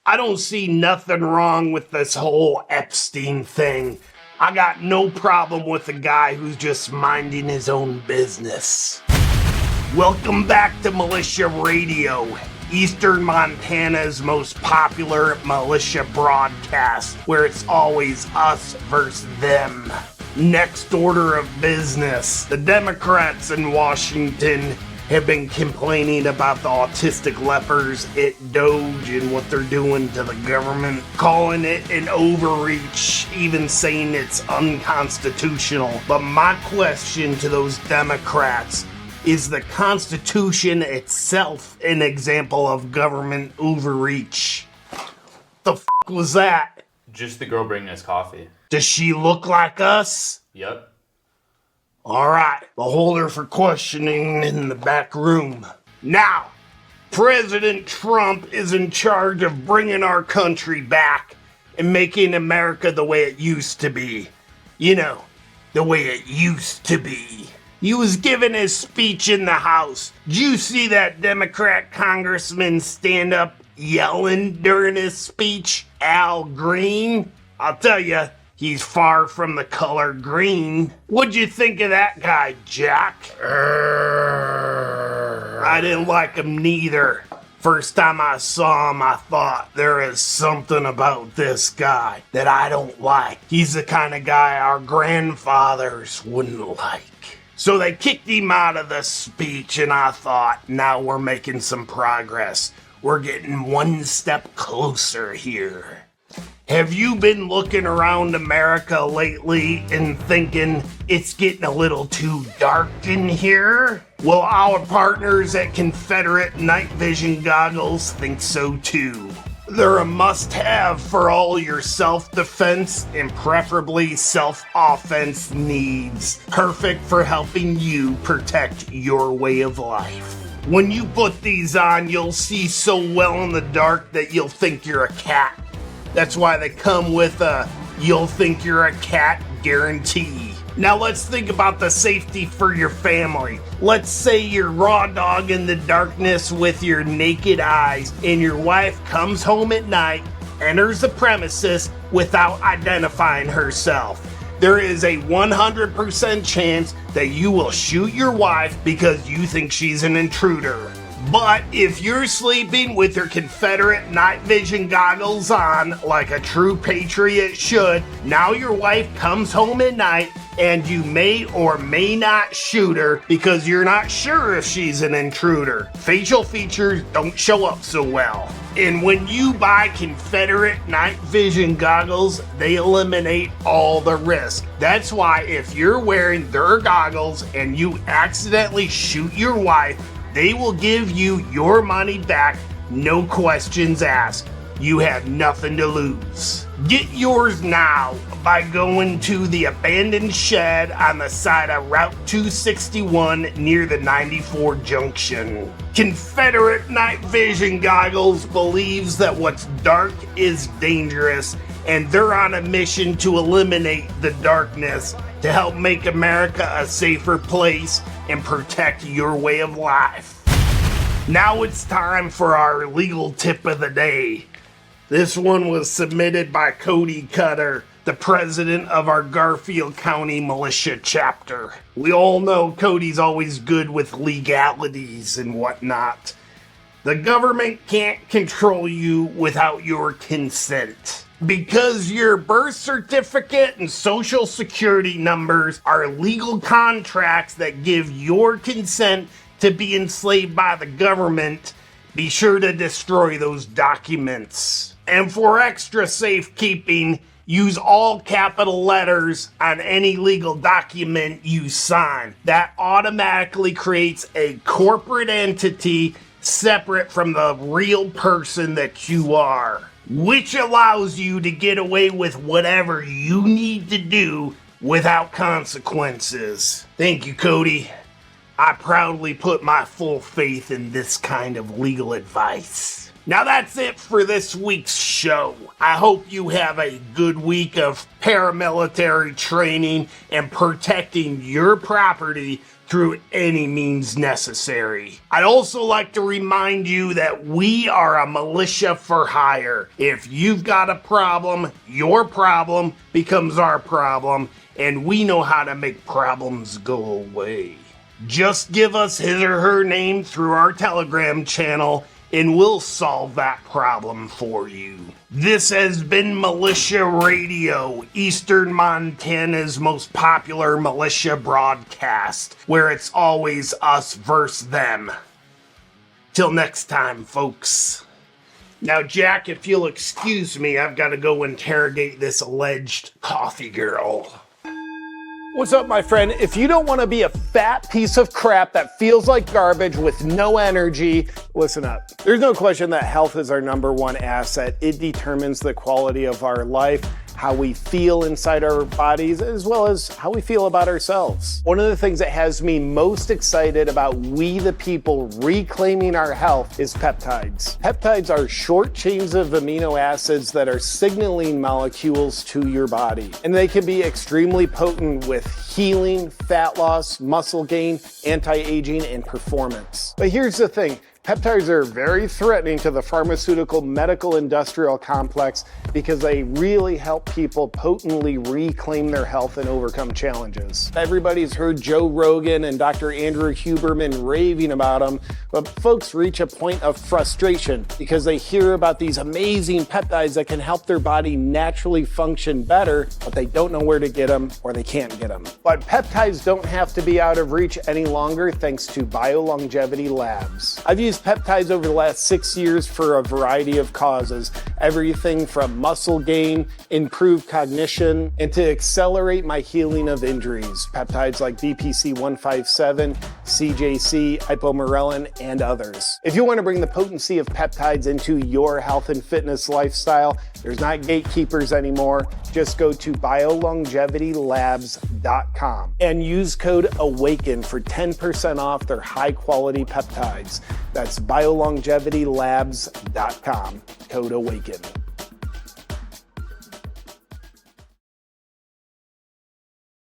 I don't see nothing wrong with this whole Epstein thing. I got no problem with a guy who's just minding his own business. Welcome back to Militia Radio, Eastern Montana's most popular militia broadcast, where it's always us versus them. Next order of business. The Democrats in Washington have been complaining about the autistic lepers at Doge and what they're doing to the government, calling it an overreach, even saying it's unconstitutional. But my question to those Democrats, is the Constitution itself an example of government overreach? The f*** was that? Just the girl bringing us coffee. Does she look like us? Yep. Alright, we'll hold her for questioning in the back room. Now, President Trump is in charge of bringing our country back and making America the way it used to be. You know, the way it used to be. He was giving his speech in the House. Did you see that Democrat congressman stand up yelling during his speech? Al Green? I'll tell you, he's far from the color green. What'd you think of that guy, Jack? I didn't like him neither. First time I saw him, I thought, there is something about this guy that I don't like. He's the kind of guy our grandfathers wouldn't like. So they kicked him out of the speech, and I thought, now we're making some progress. We're getting one step closer here. Have you been looking around America lately and thinking it's getting a little too dark in here? Well, our partners at Confederate night vision goggles think so too. They're a must-have for all your self-defense and preferably self-offense needs. Perfect for helping you protect your way of life. When you put these on, you'll see so well in the dark that you'll think you're a cat. That's why they come with a "you'll think you're a cat" guarantee. Now let's think about the safety for your family. Let's say you're raw dog in the darkness with your naked eyes and your wife comes home at night, enters the premises without identifying herself. There is a 100% chance that you will shoot your wife because you think she's an intruder. But if you're sleeping with your Confederate night vision goggles on, like a true patriot should, now your wife comes home at night and you may or may not shoot her because you're not sure if she's an intruder. Facial features don't show up so well. And when you buy Confederate night vision goggles, they eliminate all the risk. That's why if you're wearing their goggles and you accidentally shoot your wife, they will give you your money back, no questions asked. You have nothing to lose. Get yours now by going to the abandoned shed on the side of Route 261 near the 94 junction. Confederate Night Vision Goggles believes that what's dark is dangerous, and they're on a mission to eliminate the darkness to help make America a safer place and protect your way of life. Now it's time for our legal tip of the day. This one was submitted by Cody Cutter, the president of our Garfield County Militia chapter. We all know Cody's always good with legalities and whatnot. The government can't control you without your consent. Because your birth certificate and social security numbers are legal contracts that give your consent to be enslaved by the government, be sure to destroy those documents. And for extra safekeeping, use all capital letters on any legal document you sign. That automatically creates a corporate entity separate from the real person that you are, which allows you to get away with whatever you need to do without consequences. Thank you, Cody. I proudly put my full faith in this kind of legal advice. Now that's it for this week's show. I hope you have a good week of paramilitary training and protecting your property through any means necessary. I'd also like to remind you that we are a militia for hire. If you've got a problem, your problem becomes our problem, and we know how to make problems go away. Just give us his or her name through our Telegram channel, and we'll solve that problem for you. This has been Militia Radio, Eastern Montana's most popular militia broadcast, where it's always us versus them. Till next time, folks. Now, Jack, if you'll excuse me, I've got to go interrogate this alleged coffee girl. What's up, my friend? If you don't want to be a fat piece of crap that feels like garbage with no energy, listen up. There's no question that health is our number one asset. It determines the quality of our life, how we feel inside our bodies, as well as how we feel about ourselves. One of the things that has me most excited about we the people reclaiming our health is peptides. Peptides are short chains of amino acids that are signaling molecules to your body, and they can be extremely potent with healing, fat loss, muscle gain, anti-aging, and performance. But here's the thing. Peptides are very threatening to the pharmaceutical medical industrial complex because they really help people potently reclaim their health and overcome challenges. Everybody's heard Joe Rogan and Dr. Andrew Huberman raving about them, but folks reach a point of frustration because they hear about these amazing peptides that can help their body naturally function better, but they don't know where to get them or they can't get them. But peptides don't have to be out of reach any longer thanks to BioLongevity Labs. I've used peptides over the last 6 years for a variety of causes, everything from muscle gain, improved cognition, and to accelerate my healing of injuries. Peptides like BPC-157, CJC, ipomorelin, and others. If you want to bring the potency of peptides into your health and fitness lifestyle, there's not gatekeepers anymore. Just go to biolongevitylabs.com and use code AWAKEN for 10% off their high-quality peptides. That's biolongevitylabs.com, code AWAKEN.